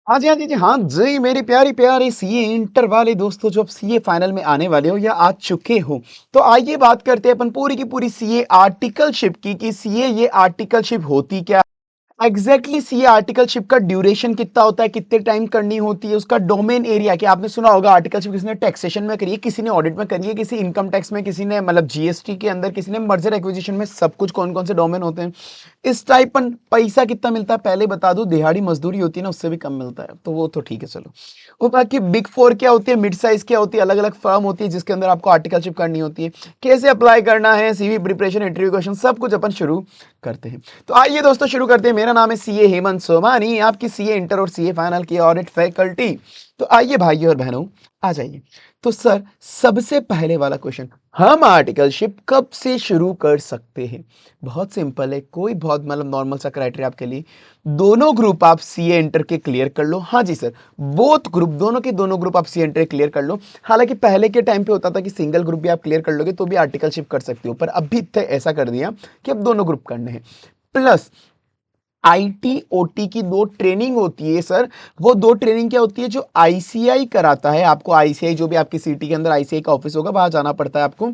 हाँ जी, हाँ जी, जी, हाँ जी, मेरे प्यारे प्यारे सीए इंटर वाले दोस्तों, जो अब सीए फाइनल में आने वाले हो या आ चुके हो, तो आइए बात करते हैं अपन पूरी की पूरी सीए आर्टिकलशिप की कि सीए ये आर्टिकलशिप होती क्या, एग्जैक्टली सीए आर्टिकलशिप का ड्यूरेशन कितना होता है, कितने टाइम करनी होती है, उसका डोमेन एरिया, कि आपने सुना होगा आर्टिकलशिप किसी ने टैक्सेशन में करी है, किसी ने ऑडिट में करी है, किसी इनकम टैक्स में, किसी ने मतलब जीएसटी के अंदर, किसी ने मर्जर एक्विजिशन में, सब कुछ कौन कौन से डोमेन होते हैं। इस टाइप पर पैसा कितना मिलता है पहले बता दूं, दिहाड़ी मजदूरी होती है ना, उससे भी कम मिलता है, तो वो तो ठीक है चलो। वो बाकी बिग फोर क्या होती है, मिड साइज क्या होती है, अलग अलग फर्म होती है जिसके अंदर आपको आर्टिकलशिप करनी होती है, कैसे अप्लाई करना है, सीवी प्रिपरेशन, इंटरव्यू क्वेश्चन, सब कुछ अपन शुरू करते हैं। तो आइए दोस्तों शुरू करते हैं। मेरा नाम है सीए हेमंत सोमानी, आपकी सीए इंटर और सीए फाइनल की ऑडिट फैकल्टी। तो आइए भाइयों और बहनों, आ जाइए। तो सर, सबसे पहले वाला क्वेश्चन, हम आर्टिकलशिप कब से शुरू कर सकते हैं? बहुत सिंपल है, कोई बहुत मतलब नॉर्मल सा क्राइटेरिया आपके लिए, दोनों ग्रुप आप सीए इंटर के क्लियर कर लो। हाँ जी सर, बोथ ग्रुप, दोनों के दोनों ग्रुप आप सीए इंटर क्लियर कर लो। हालांकि पहले के टाइम पे होता था कि सिंगल ग्रुप भी आप क्लियर कर लोगे तो भी आर्टिकलशिप कर सकते हो, पर अभी तक ऐसा कर दिया कि अब दोनों ग्रुप करने हैं। प्लस आईटी ओटी की दो ट्रेनिंग होती है सर। वो दो ट्रेनिंग क्या होती है, जो आईसीआई कराता है आपको, आईसीआई जो भी आपकी सिटी के अंदर आईसीआई का ऑफिस होगा वहां जाना पड़ता है आपको।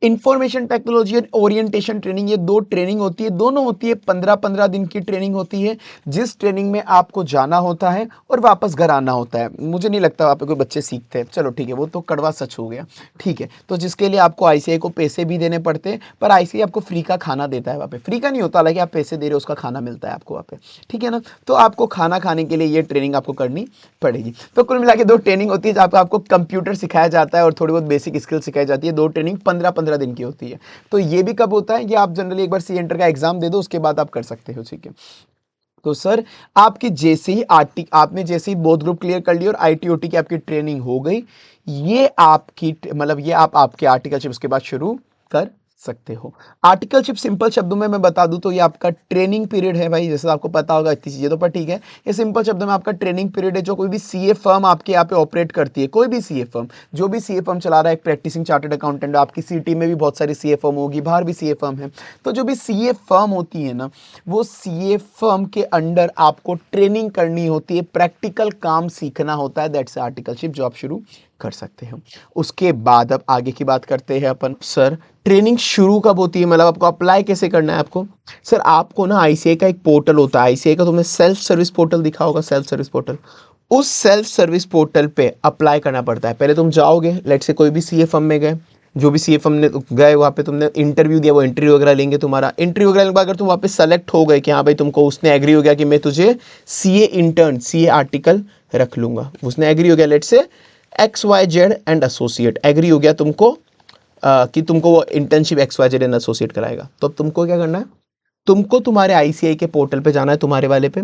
इंफॉर्मेशन टेक्नोलॉजी और ओरिएंटेशन ट्रेनिंग, ये दो ट्रेनिंग होती है, दोनों होती है 15-15 दिन की ट्रेनिंग होती है, जिस ट्रेनिंग में आपको जाना होता है और वापस घर आना होता है। मुझे नहीं लगता वहाँ पे कोई बच्चे सीखते हैं, चलो ठीक है, वो तो कड़वा सच हो गया। ठीक है, तो जिसके लिए आपको आईसीआई को पैसे भी देने पड़ते हैं, पर आईसीआई आपको फ्री का खाना देता है वहाँ पे, फ्री का नहीं होता, हालांकि आप पैसे दे रहे हो, उसका खाना मिलता है आपको वहाँ पे। ठीक है ना, तो आपको खाना खाने के लिए ये ट्रेनिंग आपको करनी पड़ेगी। तो कुल मिला के दो ट्रेनिंग होती है, जहाँ पे आपको कंप्यूटर सिखाया जाता है और थोड़ी बहुत बेसिक स्किल सिखाई जाती है। दो ट्रेनिंग 15-15 दिन की होती है। तो ये भी कब होता है, ये आप जनरली एक बार सी एंटर का एग्जाम दे दो, उसके बाद आप कर सकते हो। ठीक है, तो सर आपकी जैसे ही आरटी, आपने जैसे ही बोथ ग्रुप क्लियर कर लिया और आईटीओटी की आपकी ट्रेनिंग हो गई, ये आपकी मतलब ये आप आपके आर्टिकलशिप उसके बाद शुरू कर सकते हो। आर्टिकलशिप सिंपल शब्दों में मैं बता दूं तो ये आपका ट्रेनिंग पीरियड है भाई, जैसे आपको पता होगा इतनी चीजें तो, पर ठीक है, ये सिंपल शब्दों में आपका ट्रेनिंग पीरियड है। जो कोई भी सीए फर्म आपके यहाँ पे ऑपरेट करती है, कोई भी सीए फर्म, जो भी सीए फर्म चला रहा है, एक प्रैक्टिसिंग चार्टर्ड अकाउंटेंट, आपकी सिटी में भी बहुत सारी सीए फर्म होगी, बाहर भी सीए फर्म है, तो जो भी सीए फर्म होती है ना, वो सीए फर्म के अंडर आपको ट्रेनिंग करनी होती है, प्रैक्टिकल काम सीखना होता है, दैट्स आर्टिकलशिप, जो आप शुरू कर सकते हो। उसके बाद अब आगे की बात करते हैं अपन। सर ट्रेनिंग शुरू कब होती है, मतलब आपको अप्लाई कैसे करना है आपको? सर आपको ना आईसीआई का एक पोर्टल होता है, आईसीआई का तुमने सेल्फ सर्विस पोर्टल दिखा होगा, सेल्फ सर्विस पोर्टल, उस सेल्फ सर्विस पोर्टल पे अप्लाई करना पड़ता है। पहले तुम जाओगे, लेट से कोई भी सीए फर्म में गए, जो भी सीए फर्म ने गए वहाँ पे तुमने इंटरव्यू दिया, वो इंटरव्यू वगैरह लेंगे, तुम्हारा इंटरव्यू वगैरह के बाद अगर तुम वहाँ पे सेलेक्ट हो गए कि हाँ भाई तुमको, उसने एग्री हो गया कि मैं तुझे सीए इंटर्न, सीए आर्टिकल रख लूंगा, उसने एग्री हो गया, let's say X Y Z and associate agree हो गया तुमको, कि तुमको वो internship X Y Z and associate कराएगा, तो अब तुमको क्या करना है, तुमको तुम्हारे आईसीआई के पोर्टल पे जाना है, तुम्हारे वाले पे,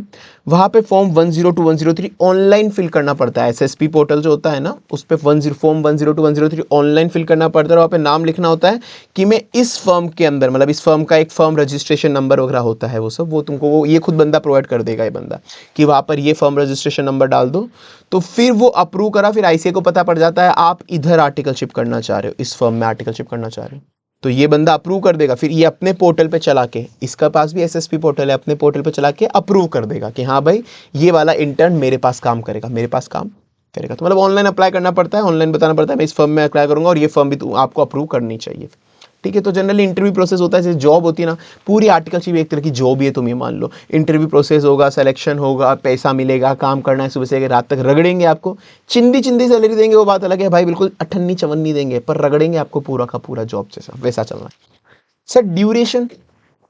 वहां पे फॉर्म 102 103 ऑनलाइन फिल करना पड़ता है। एसएसपी पोर्टल जो होता है ना, उस पे फॉर्म 102 103 ऑनलाइन फिल करना पड़ता है, और वहाँ पे नाम लिखना होता है कि मैं इस फर्म के अंदर, मतलब इस फर्म का एक फर्म रजिस्ट्रेशन नंबर वगैरह होता है, वो सब वो तुमको, वो ये खुद बंदा प्रोवाइड कर देगा, ये बंदा, कि वहाँ पर ये फर्म रजिस्ट्रेशन नंबर डाल दो। तो फिर वो अप्रूव करा, फिर आईसीआई को पता पड़ जाता है आप इधर आर्टिकलशिप करना चाह रहे हो, इस फर्म में आर्टिकलशिप करना चाह रहे हो, तो ये बंदा अप्रूव कर देगा। फिर ये अपने पोर्टल पे चला के, इसका पास भी एसएसपी पोर्टल है, अपने पोर्टल पे चला के अप्रूव कर देगा कि हाँ भाई ये वाला इंटर्न मेरे पास काम करेगा, मेरे पास काम करेगा। तो मतलब ऑनलाइन अप्लाई करना पड़ता है, ऑनलाइन बताना पड़ता है मैं इस फर्म में अप्लाई करूंगा, और ये फर्म भी आपको अप्रूव करनी चाहिए। ठीक है, तो जनरली इंटरव्यू प्रोसेस होता है, जैसे जॉब होती है ना, पूरी आर्टिकलशिप एक तरह की जॉब ही है, तुम ये मान लो। इंटरव्यू प्रोसेस होगा, सिलेक्शन होगा, पैसा मिलेगा, काम करना है, सुबह से रात तक रगड़ेंगे आपको, चिंदी चिंदी सैलरी देंगे, वो बात अलग है भाई, बिल्कुल अठन्नी चवन्नी देंगे, पर रगड़ेंगे आपको पूरा का पूरा जॉब जैसा, वैसा चलना है। सर ड्यूरेशन,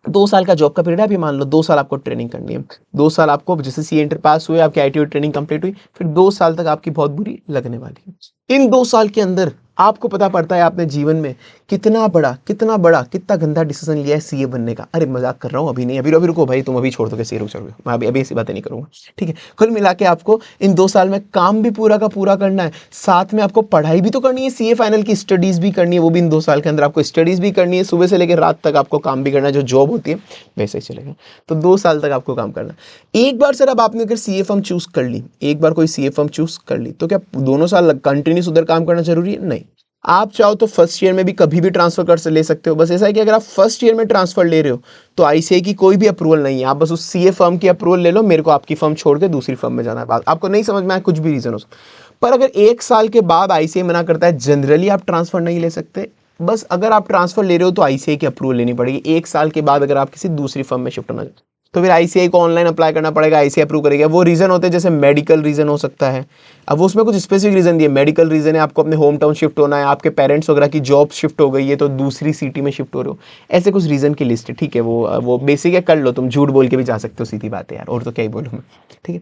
2 साल का जॉब का पीरियड है। अभी मान लो 2 साल आपको ट्रेनिंग करनी है, 2 साल आपको, जैसे सी इंटर पास हुए, आपकी आईटीओ ट्रेनिंग कंप्लीट हुई, फिर 2 साल तक आपकी बहुत बुरी लगने वाली है। इन 2 साल के अंदर आपको पता पड़ता है आपने जीवन में कितना बड़ा कितना गंदा डिसीजन लिया है सीए बनने का। अरे मजाक कर रहा हूँ, अभी नहीं, अभी रुको भाई, तुम अभी छोड़ दो, कैसे रुक जाओगे, मैं अभी अभी ऐसी बातें नहीं करूंगा। ठीक है, कुल मिला के आपको इन 2 साल में काम भी पूरा का पूरा करना है, साथ में आपको पढ़ाई भी तो करनी है, सीए फाइनल की स्टडीज भी करनी है, वो भी इन 2 साल के अंदर आपको स्टडीज भी करनी है, सुबह से लेकर रात तक आपको काम भी करना है, जो जॉब होती है वैसे ही चलेगा। तो 2 साल तक आपको काम करना है। एक बार सर अब आपने अगर सीए फर्म चूज कर ली, एक बार कोई सीए फर्म चूज कर ली, तो क्या दोनों साल कंटिन्यूस उधर काम करना जरूरी है? नहीं, आप चाहो तो फर्स्ट ईयर में भी कभी भी ट्रांसफर कर ले सकते हो। बस ऐसा है कि अगर आप फर्स्ट ईयर में ट्रांसफर ले रहे हो तो आईसीआई की कोई भी अप्रूवल नहीं है, आप बस उस सीए फर्म की अप्रूवल ले लो, मेरे को आपकी फर्म छोड़ के दूसरी फर्म में जाना है। बात आपको नहीं समझ में आया, कुछ भी रीजन हो सकता। पर अगर 1 साल के बाद आईसीआई मना करता है, जनरली आप ट्रांसफर नहीं ले सकते। बस अगर आप ट्रांसफर ले रहे हो तो आईसीआई की अप्रूवल लेनी पड़ेगी 1 साल के बाद, अगर आप किसी दूसरी फर्म में शिफ्ट होना चाहते हो तो फिर आईसीआई को ऑनलाइन अप्लाई करना पड़ेगा, आईसीआई अप्रूव करेगा। वो रीजन होते हैं जैसे मेडिकल रीजन हो सकता है, अब वो उसमें कुछ स्पेसिफिक रीजन दिए। मेडिकल रीजन है आपको अपने होम टाउन शिफ्ट होना है, आपके पेरेंट्स वगैरह की जॉब शिफ्ट हो गई है तो दूसरी सिटी में शिफ्ट हो रहे हो, ऐसे कुछ रीजन की लिस्ट है। ठीक है, वो बेसिक है, कर लो, तुम झूठ बोल के भी जा सकते हो, सीधी बात है यार, और तो क्या ही बोलूँ मैं। ठीक है,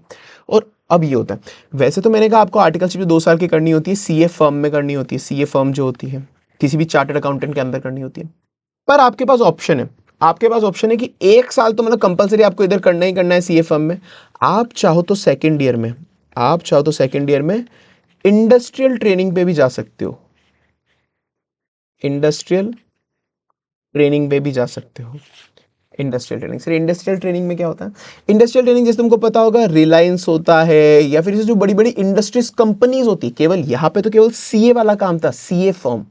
और अब ये होता है, वैसे तो मैंने कहा आपको आर्टिकलशिप जो 2 साल की करनी होती है सीए फर्म में करनी होती है, सीए फर्म जो होती है किसी भी चार्टर्ड अकाउंटेंट के अंदर करनी होती है। पर आपके पास ऑप्शन है, आपके पास ऑप्शन है कि 1 साल तो मतलब कंपलसरी आपको इधर करना ही करना है सीए फर्म में। आप चाहो तो सेकेंड ईयर में, आप चाहो तो सेकेंड ईयर में इंडस्ट्रियल ट्रेनिंग पे भी जा सकते हो, इंडस्ट्रियल ट्रेनिंग पे भी जा सकते हो। Industrial training, sir industrial training में क्या होता है? इंडस्ट्रियल ट्रेनिंग जैसे तुमको पता होगा रिलायंस होता है या फिर जो बड़ी बड़ी इंडस्ट्रीज कंपनीज होती है, केवल यहाँ पे तो केवल सीए वाला काम था, सीए फर्म,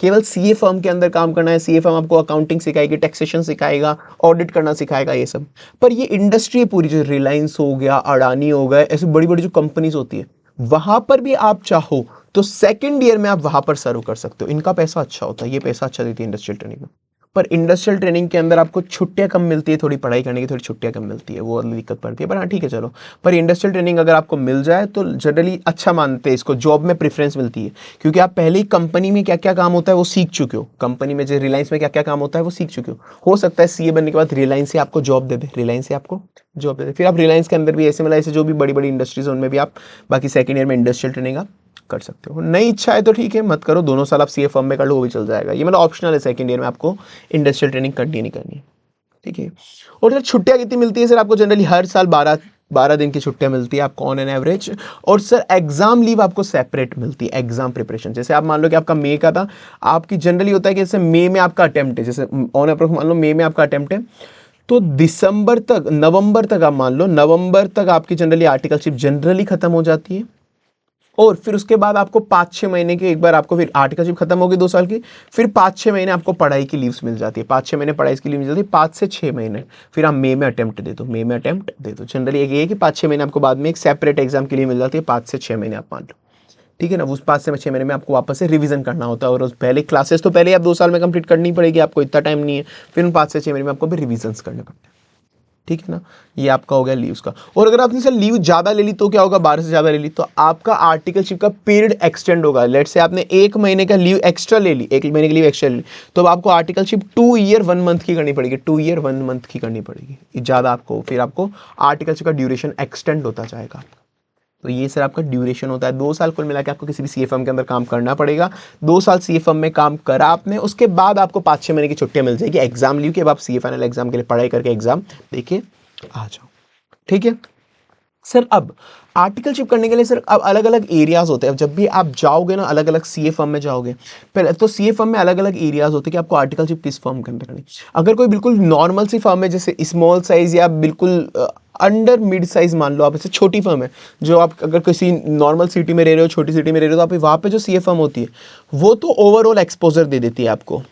केवल सीए फर्म के अंदर काम करना है। सीए फर्म आपको अकाउंटिंग सिखाएगी, टैक्सेशन सिखाएगा, ऑडिट करना सिखाएगा, ये सब। पर ये इंडस्ट्री है पूरी, जो रिलायंस हो गया, अडानी हो गया, ऐसी बड़ी बड़ी जो कंपनीज होती है, वहां पर भी आप चाहो तो सेकेंड ईयर में आप वहां पर सर्व कर सकते हो। इनका पैसा अच्छा होता है, ये पैसा अच्छा देती है इंडस्ट्रियल ट्रेनिंग में। पर इंडस्ट्रियल ट्रेनिंग के अंदर आपको छुट्टियां कम मिलती है, थोड़ी पढ़ाई करने की थोड़ी छुट्टियां कम मिलती है, वो वाली दिक्कत पड़ती है। पर हाँ ठीक है चलो, पर इंडस्ट्रियल ट्रेनिंग अगर आपको मिल जाए तो जनरली अच्छा मानते हैं इसको, जॉब में प्रेफरेंस मिलती है, क्योंकि आप पहले ही कंपनी में क्या क्या काम होता है वो सीख चुके हो। कंपनी में जो रिलायंस में क्या क्या काम होता है वो सीख चुके हो सकता है सीए बनने के बाद रिलायंस से आपको जॉब दे दे, रिलायंस से आपको जॉब दे दे, फिर आप रिलायंस के अंदर भी ऐसे मतलब ऐसे जो भी बड़ी बड़ी इंडस्ट्रीज उनमें भी आप बाकी सेकंड ईयर में इंडस्ट्रियल ट्रेनिंग आप कर सकते हो। नहीं इच्छा है तो ठीक है मत करो, दोनों साल आप सीए फर्म में कर लो, वो भी चल जाएगा। ये मतलब ऑप्शनल है, सेकंड ईयर में आपको इंडस्ट्रियल ट्रेनिंग करनी है नहीं करनी है। ठीक है, और सर छुट्टियां कितनी मिलती है? सर आपको जनरली हर साल 12 दिन की छुट्टियां मिलती है आपको ऑन एन एवरेज। और सर एग्जाम लीव आपको सेपरेट मिलती है, एग्जाम प्रिपरेशन। जैसे आप मान लो कि आपका मई का था, आपकी जनरली होता है कि जैसे मई में आपका अटेम्प्ट है, जैसे ऑन अप्रोक्स मान लो मई में आपका अटेम्प्ट है, तो दिसंबर तक, नवंबर तक आप मान लो, नवंबर तक आपकी जनरली आर्टिकलशिप जनरली खत्म हो जाती है। और फिर उसके बाद आपको 5-6 महीने के एक बार आपको फिर आर्टिकलशिप खत्म होगी 2 साल की, फिर 5-6 महीने आपको पढ़ाई की लीव्स मिल जाती है, 5-6 महीने पढ़ाई की लीव मिल जाती है, 5 से 6 महीने फिर आप मई में अटेम्प्ट दे दो, मई में अटेम्प्ट दे दो। जनरली ये है कि 5-6 महीने आपको बाद में एक सेपरेट एग्जाम के लिए मिल जाती है, 5 से 6 महीने आप मान लो। ठीक है ना, उस 5 से 6 महीने में आपको वापस से रिवीजन करना होता है, और उस पहले क्लासेस तो पहले आप 2 साल में कंप्लीट करनी पड़ेगी, आपको इतना टाइम नहीं है, फिर उन 5 से 6 महीने में आपको भी रिवीजन करने पड़ते हैं। ठीक है ना, ये आपका हो गया लीव्स का। और अगर आपने सर लीव ज्यादा ले ली तो क्या होगा? 12 से ज्यादा ले ली तो आपका आर्टिकलशिप का पीरियड एक्सटेंड होगा। लेट से आपने 1 महीने का लीव एक्स्ट्रा ले ली, 1 महीने की लीव एक्स्ट्रा ले ली, तो अब आपको आर्टिकलशिप 2 ईयर 1 मंथ की करनी पड़ेगी, 2 ईयर 1 मंथ की करनी पड़ेगी ज्यादा आपको, फिर आपको आर्टिकलशिप का ड्यूरेशन एक्सटेंड होता जाएगा। तो ये सर आपका ड्यूरेशन होता है। 2 साल कुल मिला के आपको किसी भी सीए फर्म के अंदर काम करना पड़ेगा। 2 साल सीए फर्म में काम करा आपने, उसके बाद आपको 5-6 महीने की छुट्टियां मिल जाएगी एग्जाम लीव के, अब आप सीए फाइनल एग्जाम के लिए पढ़ाई करके एग्जाम देके आ जाओ। ठीक है सर, अब आर्टिकलशिप करने के लिए सर अब अलग अलग एरियाज होते हैं। अब जब भी आप जाओगे ना अलग अलग सीए फर्म में जाओगे, पहले तो सीए फर्म में अलग अलग एरियाज होते हैं कि आपको आर्टिकलशिप किस फर्म के अंदर करनी। अगर कोई बिल्कुल नॉर्मल सी फर्म है, जैसे स्मॉल साइज या बिल्कुल अंडर मिड साइज मान लो, आप ऐसे छोटी फर्म है, जो आप अगर किसी नॉर्मल सिटी में रह रहे हो, छोटी सिटी में रह रहे हो, तो आप वहाँ पे जो सीए फर्म होती है वो तो ओवरऑल एक्सपोजर दे देती है आपको,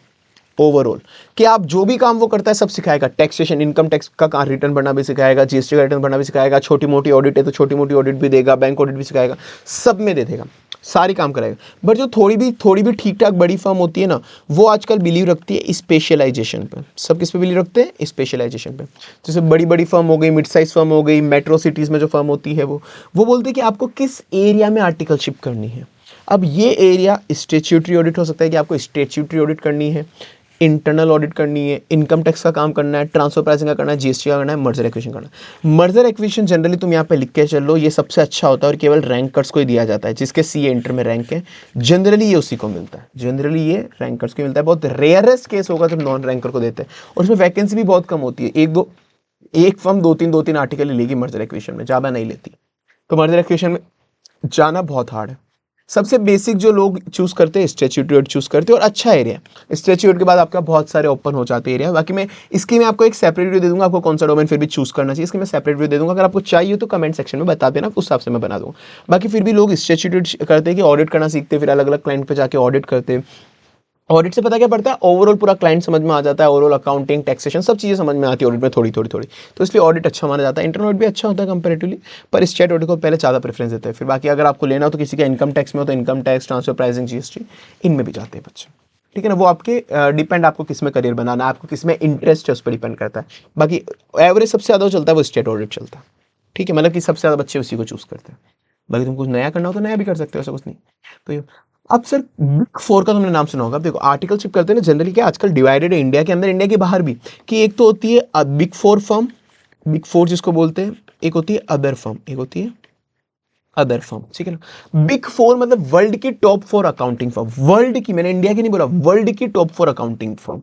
ओवरऑल कि आप जो भी काम वो करता है सब सिखाएगा। टैक्सेशन, इनकम टैक्स का रिटर्न भरना भी सिखाएगा, जीएसटी का रिटर्न भरना भी सिखाएगा, छोटी मोटी ऑडिट है तो छोटी मोटी ऑडिट भी देगा, बैंक ऑडिट भी सिखाएगा, सब में दे देगा, सारी काम कराएगा। बट जो थोड़ी भी ठीक ठाक बड़ी फर्म होती है ना, वो आजकल बिलीव रखती है स्पेशलाइजेशन पे। सब किस पे बिलीव रखते हैं? स्पेशलाइजेशन पे। जैसे बड़ी बड़ी फर्म हो गई, मिड साइज फर्म हो गई, मेट्रो सिटीज़ में जो फर्म होती है वो बोलते हैं कि आपको किस एरिया में आर्टिकलशिप करनी है। अब ये एरिया स्टेच्यूटरी ऑडिट हो सकता है कि आपको स्टेच्यूटरी ऑडिट करनी है, इंटरनल ऑडिट करनी है, इनकम टैक्स का काम करना है, ट्रांसफर प्राइसिंग का करना है, जीएसटी का करना है, मर्जर एक्विजिशन करना है। मर्जर एक्विजिशन जनरली तुम यहाँ पे लिख के चल लो, ये सबसे अच्छा होता है और केवल रैंकर्स को ही दिया जाता है, जिसके सीए इंटर में रैंक है जनरली ये उसी को मिलता है, जनरली ये रैंकर्स को मिलता है। बहुत रेयरेस्ट केस होगा जब नॉन रैंकर को देते हैं, और उसमें वैकेंसी भी बहुत कम होती है, एक फर्म दो तीन आर्टिकल ही लेगी मर्जर एक्विजिशन में, ज़्यादा नहीं लेती। तो मर्जर एक्विजिशन में जाना बहुत हार्ड है। सबसे बेसिक जो लोग चूज करते हैं स्टैट्यूटरी चूज करते हैं और अच्छा एरिया। स्टैट्यूटरी के बाद आपका बहुत सारे ओपन हो जाते हैं एरिया। बाकी मैं आपको एक सेपरेट वीडियो दे दूंगा, आपको कौन सा डोमेन फिर भी चूज करना चाहिए इसकी मैं सेपरेट वीडियो दे दूंगा। अगर आपको चाहिए तो कमेंट सेक्शन में बता देना, उस हिसाब से मैं बना दूंगा। बाकी फिर भी लोग स्टैट्यूटरी करते हैं कि ऑडिट करना सीखते हैं, फिर अलग अलग क्लाइंट पे जाके ऑडिट करते हैं। ऑडिट से पता क्या पड़ता है, ओवरऑल पूरा क्लाइंट समझ में आ जाता है, ओवरऑल अकाउंटिंग टैक्सेशन सब चीज़ें समझ में आती है ऑडिट में थोड़ी थोड़ी थोड़ी। तो इसलिए ऑडिट अच्छा माना जाता है। इंटरनल ऑडिट भी अच्छा होता है कंपेरेटिवली, पर स्टेट ऑडिट को पहले ज़्यादा प्रेफरेंस देते हैं। फिर बाकी अगर आपको लेना हो तो किसी का इनकम टैक्स में हो तो income tax, transfer pricing, GST, इनमें भी जाते हैं बच्चे। ठीक है ना, वो आपके डिपेंड आपको किस में करियर बनाना है, आपको किस में इंटरेस्ट है उस पर डिपेंड करता है। बाकी एवरेज सबसे ज़्यादा चलता है वो स्टेट ऑडिट चलता है। ठीक है, मतलब कि सबसे ज़्यादा बच्चे उसी को चूज़ करते हैं। बाकी तुम कुछ नया करना हो तो नया भी कर सकते हो, ऐसा कुछ नहीं। तो ये अब सर बिग फोर का तुमने नाम सुना होगा। अब देखो आर्टिकलशिप करते हैं ना जनरली क्या आजकल डिवाइडेड है इंडिया के अंदर, इंडिया के बाहर भी, कि एक तो होती है big four firm, big four जिसको बोलते हैं, एक होती है अदर फर्म, एक होती है अदर फर्म। ठीक है ना, बिग फोर मतलब वर्ल्ड की top four accounting firm, world की, मैंने इंडिया की नहीं बोला, वर्ल्ड की टॉप फोर अकाउंटिंग फर्म।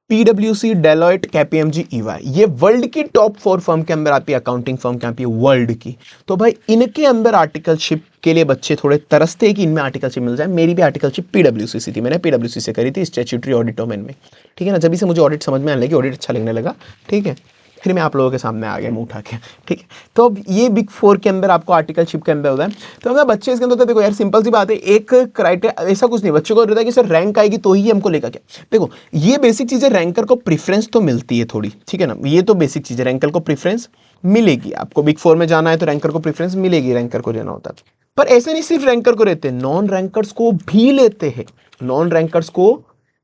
पीडब्ल्यूसी, डेलॉयट, केपीएमजी, ईवाई, ये वर्ल्ड की टॉप फोर फर्म के अंदर आती है अकाउंटिंग फर्म के आती है वर्ल्ड की। तो भाई इनके अंदर आर्टिकलशिप के लिए बच्चे थोड़े तरसते हैं कि इनमें आर्टिकलशिप मिल जाए। मेरी भी आर्टिकलशिप पीडब्ल्यूसी से थी, मैंने पीडब्ल्यूसी से करी थी स्टैट्यूटरी ऑडिट डोमेन में। ठीक है ना, जब से मुझे ऑडिट समझ में आने लगी, ऑडिट अच्छा लगने लगा। ठीक है, फिर मैं आप लोगों के सामने आ गया मुंह उठा के। ठीक है, तो अब ये बिग फोर के अंदर आपको आर्टिकलशिप के अंदर होता है। तो अगर बच्चे इसके अंदर होते हैं, देखो यार सिंपल सी बात है, एक क्राइटेरिया ऐसा कुछ नहीं, बच्चों को रहता है कि सर रैंक आएगी तो ही हमको लेगा क्या। देखो ये बेसिक चीज़ है, रैंकर को प्रेफरेंस तो मिलती है थोड़ी, ठीक है ना, ये तो बेसिक चीज़ है, रैंकर को प्रेफरेंस मिलेगी। आपको बिग फोर में जाना है तो रैंकर को प्रेफरेंस मिलेगी, रैंकर को जाना होता है। पर ऐसे नहीं सिर्फ रैंकर को रहते हैं, नॉन रैंकर्स को भी लेते हैं, नॉन रैंकर्स को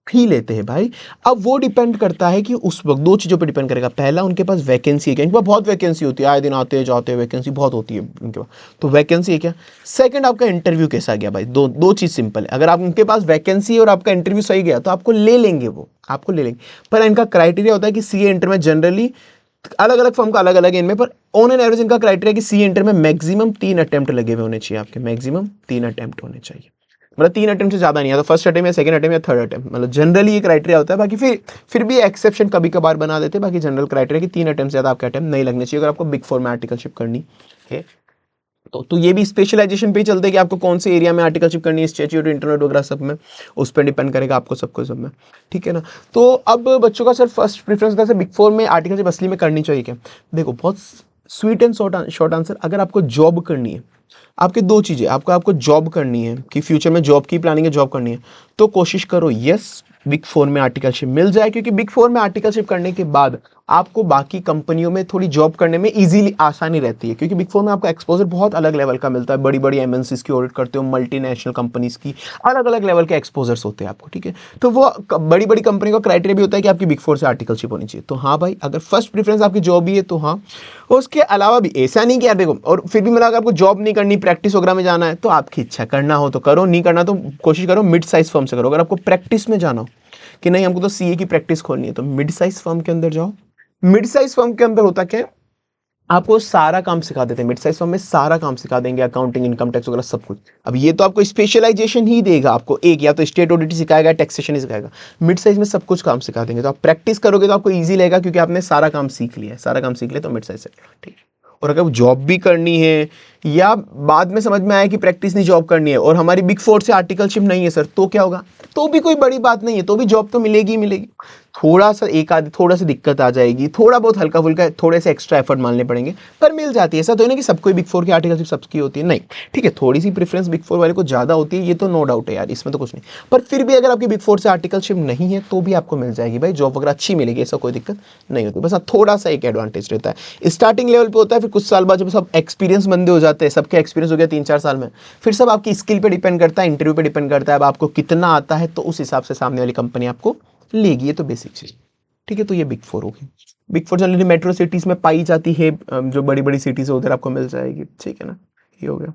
भी लेते हैं भाई। अब वो डिपेंड करता है कि उस वक्त दो चीज़ों पे डिपेंड करेगा। पहला उनके पास वैकेंसी है क्या, इनके पास बहुत वैकेंसी होती है, आए दिन आते हैं जाते हैं, वैकेंसी बहुत होती है इनके पास, तो वैकेंसी है क्या। सेकंड आपका इंटरव्यू कैसा गया भाई, दो दो चीज़ सिंपल है, अगर आप उनके पास वैकेंसी है और आपका इंटरव्यू सही गया तो आपको ले लेंगे, वो आपको ले लेंगे। पर इनका क्राइटेरिया होता है कि सीए इंटर में जनरली अलग अलग फॉर्म का अलग अलग है इनमें, पर ऑन एन एवरेज इनका क्राइटेरिया कि सी इंटर में मैक्सिमम 3 अटेम्प्ट लगे हुए होने चाहिए, आपके मैक्सिमम 3 अटेम्प्ट होने चाहिए। मतलब 3 अटेम्प्ट से ज्यादा नहीं है, तो फर्स्ट अटेम्प्ट या सेकंड अटेम्प्ट या थर्ड अटेम्प्ट, मतलब जनरली ये क्राइटेरिया होता है। बाकी फिर भी एक्सेप्शन कभी कभार बना देते हैं। बाकी जनरल क्राइटेरिया कि 3 अटेम्प्ट से ज्यादा आपके अटेम्प्ट नहीं लगने चाहिए अगर आपको बिग फोर में आर्टिकलशिप करनी है। तो ये भी स्पेशलाइजेशन पे ही चलते हैं कि आपको कौन से एरिया में आर्टिकलशिप करनी है, स्टैट्यूट, इंटरनेट वगैरह सब में, उस पर डिपेंड करेगा आपको सबको सब में। ठीक है ना, तो अब बच्चों का सर फर्स्ट प्रेफरेंस होता है बिग फोर में आर्टिकलशिप असली में करनी चाहिए क्या। देखो बहुत स्वीट एंड शॉर्ट आंसर, अगर आपको जॉब करनी है, आपके दो चीज़ें, आपको जॉब करनी है कि फ्यूचर में जॉब की प्लानिंग है, जॉब करनी है, तो कोशिश करो यस बिग फोर में आर्टिकलशिप मिल जाए, क्योंकि बिग फोर में आर्टिकलशिप करने के बाद आपको बाकी कंपनियों में थोड़ी जॉब करने में इजीली आसानी रहती है, क्योंकि बिग फोर में आपको एक्सपोजर बहुत अलग लेवल का मिलता है। बड़ी बड़ी एमएनसीज की ऑडिट करते हो, मल्टीनेशनल कंपनीज की, अलग अलग लेवल के एक्सपोजर्स होते हैं आपको। ठीक है, तो वो बड़ी बड़ी कंपनी का क्राइटेरिया भी होता है कि आपकी बिग फोर से आर्टिकलशिप होनी चाहिए। तो हाँ भाई, अगर फर्स्ट प्रेफरेंस आपकी जॉब ही है तो हाँ। उसके अलावा भी ऐसा नहीं कि यार देखो, और फिर भी मतलब अगर आपको जॉब नहीं करनी, प्रैक्टिस वगैरह में जाना है तो आपकी इच्छा, करना हो तो करो, नहीं करना तो कोशिश करो मिड साइज फर्म से करो। अगर आपको प्रैक्टिस में जाना हो कि नहीं हमको तो सीए की प्रैक्टिस खोलनी है, तो मिड साइज फर्म के अंदर जाओ। मिड साइज फर्म के अंदर होता क्या है, आपको सारा काम सिखा देते हैं। मिड साइज फर्म में सारा काम सिखा देंगे, अकाउंटिंग, इनकम टैक्स वगैरह सब कुछ। अब ये तो आपको स्पेशलाइजेशन ही देगा, आपको एक या तो स्टेट ऑडिट सिखाएगा, टैक्सेशन ही सिखाएगा। मिड साइज में सब कुछ काम सिखा देंगे, तो आप प्रैक्टिस करोगे तो आपको ईजी लगेगा, क्योंकि आपने सारा काम सीख लिया है, सारा काम सीख लिया तो मिड साइज से। ठीक है, और अगर जॉब भी करनी है या बाद में समझ में आया कि प्रैक्टिस नहीं जॉब करनी है और हमारी बिग फोर से आर्टिकलशिप नहीं है सर, तो क्या होगा, तो भी कोई बड़ी बात नहीं है, तो भी जॉब तो मिलेगी ही मिलेगी। थोड़ा सा एक आध थोड़ा सा दिक्कत आ जाएगी, थोड़ा बहुत हल्का फुल्का थोड़े से एक्स्ट्रा एफर्ट मानने पड़ेंगे, पर मिल जाती है। ऐसा तो है ना कि सबको बिग फोर की आर्टिकलशिप सबकी होती है, नहीं। ठीक है, थोड़ी सी प्रेफरेंस बिग फोर वाले को ज़्यादा होती है, ये तो नो डाउट है यार, इसमें तो कुछ नहीं। पर फिर भी अगर आपकी बिग फोर से आर्टिकलशिप नहीं है तो भी आपको मिल जाएगी भाई, जॉब वगैरह अच्छी मिलेगी, ऐसा कोई दिक्कत नहीं होती। बस हाँ थोड़ा सा एक एडवांटेज रहता है, स्टार्टिंग लेवल पे होता है, फिर कुछ साल बाद जब सब एक्सपीरियंस बंदे हो जाते हैं, सबके एक्सपीरियंस हो गया 3-4 साल में, फिर सब आपकी स्किल पे डिपेंड करता है, इंटरव्यू पे डिपेंड करता है। अब आपको कितना आता है तो उस हिसाब से सामने वाली कंपनी आपको लेगी, ये तो बेसिक चीज। ठीक है, तो ये बिग फोर होगी। Big four generally metro cities में पाई जाती है, जो बड़ी बड़ी सिटीज है उधर आपको मिल जाएगी। ठीक है ना, ये हो गया।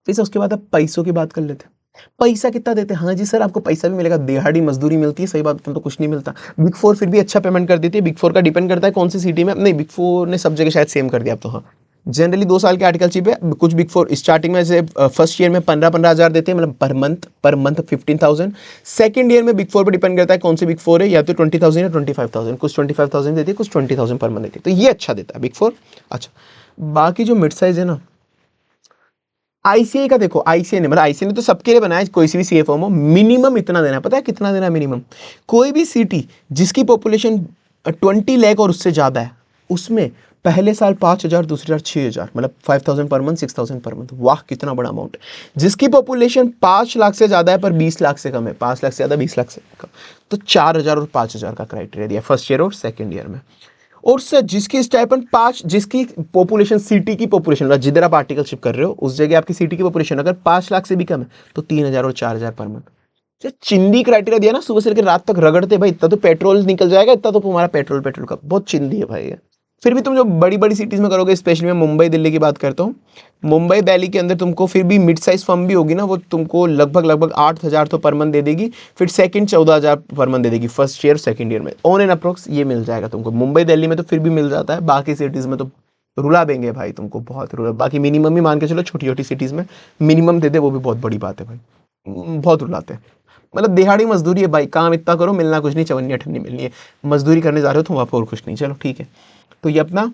फिर उसके बाद आप पैसों की बात कर लेते हैं। पैसा कितना देते हैं, हाँ जी सर आपको पैसा भी मिलेगा, दिहाड़ी मजदूरी मिलती है, सही बात तो कुछ नहीं मिलता। बिग फोर फिर भी अच्छा पेमेंट कर देती है। बिग फोर का डिपेंड करता है कौन सी सिटी में, नहीं बिग फोर ने सब जगह शायद सेम कर दिया अब तो। हाँ, जनरली 2 साल के आर्टिकलशिप है। कुछ बिग फोर स्टार्टिंग में से फर्स्ट ईयर में 15-15 हज़ार देते हैं, मतलब पर मंथ 15,000। सेकंड ईयर में बिग फोर पर डिपेंड करता है कौन सी बिग फोर है, या तो 20,000 या 25,000, कुछ 25,000 देती है, कुछ 20,000 पर मंथ देती है, तो ये अच्छा देता है बिग फोर। अच्छा, बाकी जो मिड साइज है ना, आईसीआई का देखो, आईसीआई ने मतलब आईसीआई ने तो सबके लिए बनाया, कोई सी भी सीए फॉर्म हो मिनिमम इतना देना है। पता है कितना देना है मिनिमम? कोई भी सिटी जिसकी पॉपुलेशन 20 लाख और उससे ज़्यादा है, उसमें पहले साल 5,000, दूसरे साल 6,000, मतलब 5,000 पर मंथ, 6,000 पर मंथ। वाह कितना बड़ा अमाउंट है। जिसकी पॉपुलेशन 5 लाख से ज़्यादा है पर 20 लाख से कम है, 5 लाख से ज़्यादा 20 लाख से कम, तो 4,000 और 5,000 का क्राइटेरिया दिया फर्स्ट ईयर और सेकेंड ईयर में। और सर जिसकी स्टाइपेंड 5, जिसकी पॉपुलेशन सिटी की पॉपुलेशन, मतलब जिधर आप आर्टिकलशिप कर रहे हो उस जगह आपकी सिटी की पॉपुलेशन अगर 5 लाख से भी कम है तो 3,000 और 4,000 पर मंथ। जो चिंदी क्राइटेरिया दिया ना, सुबह से लेकर रात तक रगड़ते भाई, इतना तो पेट्रोल निकल जाएगा, इतना तो तुम्हारा पेट्रोल पेट्रोल का बहुत चिंदी है भाई ये। फिर भी तुम जो बड़ी बड़ी सिटीज में करोगे, स्पेशली मैं मुंबई दिल्ली की बात करता हूँ, मुंबई दिल्ली के अंदर तुमको फिर भी मिड साइज फर्म भी होगी ना, वो तुमको लगभग 8,000 तो पर मंथ दे देगी, फिर सेकंड 14,000 पर मंथ दे देगी फर्स्ट ईयर सेकंड ईयर में, ऑन एंड अप्रोक्स ये मिल जाएगा तुमको। मुंबई दिल्ली में तो फिर भी मिल जाता है, बाकी सिटीज़ में तो रुला देंगे भाई तुमको, बहुत रुला। बाकी मिनिमम ही मान के चलो, छोटी छोटी सिटीज़ में मिनिमम दे दे वो भी बहुत बड़ी बात है भाई, बहुत रुलाते हैं। मतलब दिहाड़ी मजदूरी है भाई, काम इतना करो, मिलना कुछ नहीं, चवन्नी ठन्नी मिलनी है, मजदूरी करने जा रहे हो तुम, आपको और कुछ नहीं। चलो ठीक है, तो ये अपना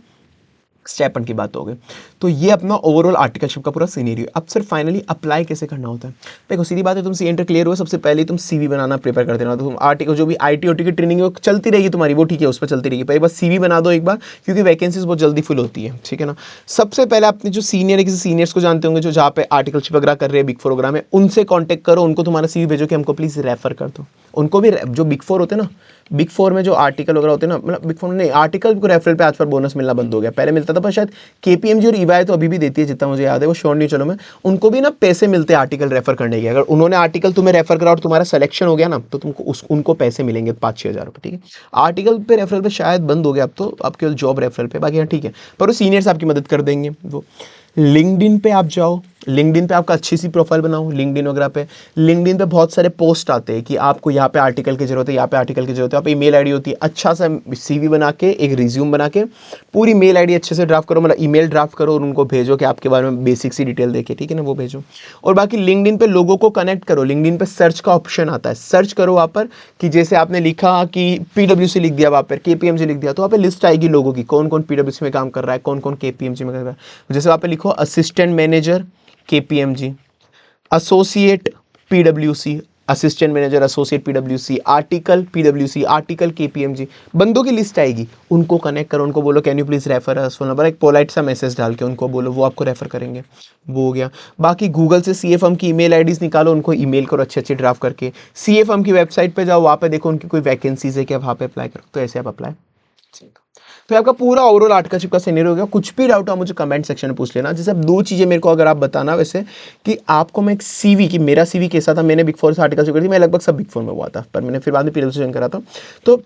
स्टेपन की बात हो गई। तो ये अपना ओवरऑल आर्टिकलशिप का पूरा सीनेरियो। अब सर फाइनली अप्लाई कैसे करना होता है? देखो सीधी बात है, तुम सी एंटर क्लियर हो, सबसे पहले तुम सीवी बनाना प्रिपेयर कर देना। तो तुम आर्टिकल जो भी आईटी ओटी की ट्रेनिंग है वो चलती रहेगी तुम्हारी, वो ठीक है, उस पर चलती रहेगी, पहले बस सीवी बना दो एक बार, क्योंकि वैकेंसीज बहुत जल्दी फुल होती है, ठीक है ना। सबसे पहले अपने जो सीनियर है, किसी सीनियर्स को जानते होंगे जो जहाँ पे आर्टिकलशिप वगैरह कर रहे हैं बिग फोर वगैरह में, उनसे कॉन्टैक्ट करो, उनको तुम्हारा सीवी भेजो कि हमको प्लीज़ रेफर कर दो। उनको भी जो बिग फोर होते हैं ना, बिग फोर में जो आर्टिकल वगैरह होते हैं ना, मतलब बिग फोर नहीं, आर्टिकल को रेफरल पे आजकल बोनस मिलना बंद हो गया, पहले मिलता था पर शायद केपीएमजी और ईवाई तो अभी भी देती है जितना मुझे याद है, वो श्योर नहीं, चलो मैं, उनको भी ना पैसे मिलते हैं आर्टिकल रेफर करने के। अगर उन्होंने आर्टिकल तुम्हें रेफर करा और तुम्हारा सिलेक्शन हो गया ना, तो तुमको उनको पैसे मिलेंगे 5-6 हज़ार रुपये, ठीक है। आर्टिकल पे रेफरल पे शायद बंद हो गया अब तो, अब केवल जॉब रेफरल पे, बाकी हाँ ठीक है, पर वो सीनियर्स आपकी मदद कर देंगे। वो लिंक्डइन पे आप जाओ, लिंक्डइन पे आपका अच्छी सी प्रोफाइल बनाओ, लिंक्डइन वगैरह पे, लिंक्डइन पे बहुत सारे पोस्ट आते हैं कि आपको यहाँ पे आर्टिकल की जरूरत है, यहाँ पे आर्टिकल की जरूरत है, आप ईमेल आईडी होती है, अच्छा सा सीवी बना के, एक रिज्यूम बना के, पूरी मेल आईडी अच्छे से ड्राफ्ट करो, मतलब ईमेल ड्राफ्ट करो और उनको भेजो कि आपके बारे में बेसिक सी डिटेल देके, ठीक है ना, वो भेजो। और बाकी लिंक्डइन पे लोगों को कनेक्ट करो, लिंक्डइन पे सर्च का ऑप्शन आता है, सर्च करो वहाँ पर कि जैसे आपने लिखा कि पीडब्ल्यूसी लिख दिया वहाँ पर, केपीएमजी लिख दिया, तो वहाँ पे लिस्ट आएगी लोगों की, कौन कौन पीडब्ल्यूसी में काम कर रहा है, कौन कौन केपीएमजी में कर रहा है। जैसे वहाँ पे लिखो assistant manager KPMG, associate पीडब्ल्यूसी, assistant manager associate पीडब्ल्यूसी, article पीडब्ल्यूसी, article KPMG, बंदों की लिस्ट आएगी, उनको कनेक्ट करो, उनको बोलो can you please refer us, phone number, एक पोलाइट सा मैसेज डाल के उनको बोलो, वो आपको रेफर करेंगे, वो हो गया। बाकी गूगल से सीए फर्म की ईमेल आईडीज निकालो, उनको ईमेल करो अच्छे अच्छे ड्राफ्ट करके, सीए फर्म की वेबसाइट पे जाओ, वहाँ पे देखो उनकी कोई वैकेंसीज है क्या, वहाँ पे अप्लाई करो, तो ऐसे आप अप्लाई। तो आपका पूरा ओवरऑल आर्टिकलशिप का सीनियर हो गया। कुछ भी डाउट हो मुझे कमेंट सेक्शन में पूछ लेना। जैसे अब 2 चीज़ें मेरे को अगर आप बताना वैसे, कि आपको मैं एक सीवी, कि मेरा सीवी कैसा था, मैंने बिग फोर से आर्टिकलशिप करी थी, मैं लगभग सब बिग फोर में हुआ था, पर मैंने फिर बाद में पीडब्ल्यूसी ज्वाइन करा था। तो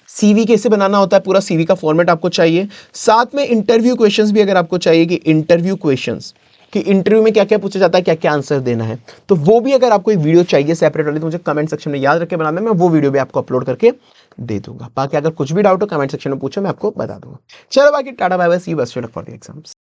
सीवी कैसे बनाना होता है, पूरा सीवी का फॉर्मेट आपको चाहिए, साथ में इंटरव्यू क्वेश्चंस भी अगर आपको चाहिए, कि इंटरव्यू क्वेश्चंस, कि इंटरव्यू में क्या क्या पूछा जाता है, क्या क्या आंसर देना है, तो वो भी अगर आपको एक वीडियो चाहिए सेपरेट वाली, तो मुझे कमेंट सेक्शन में याद रख के बनाना, मैं वो वीडियो भी आपको अपलोड करके दे दूंगा। बाकी अगर कुछ भी डाउट हो कमेंट सेक्शन में पूछो, मैं आपको बता दूंगा। चलो बाकी tata bye bye, see you, best of luck for the exams.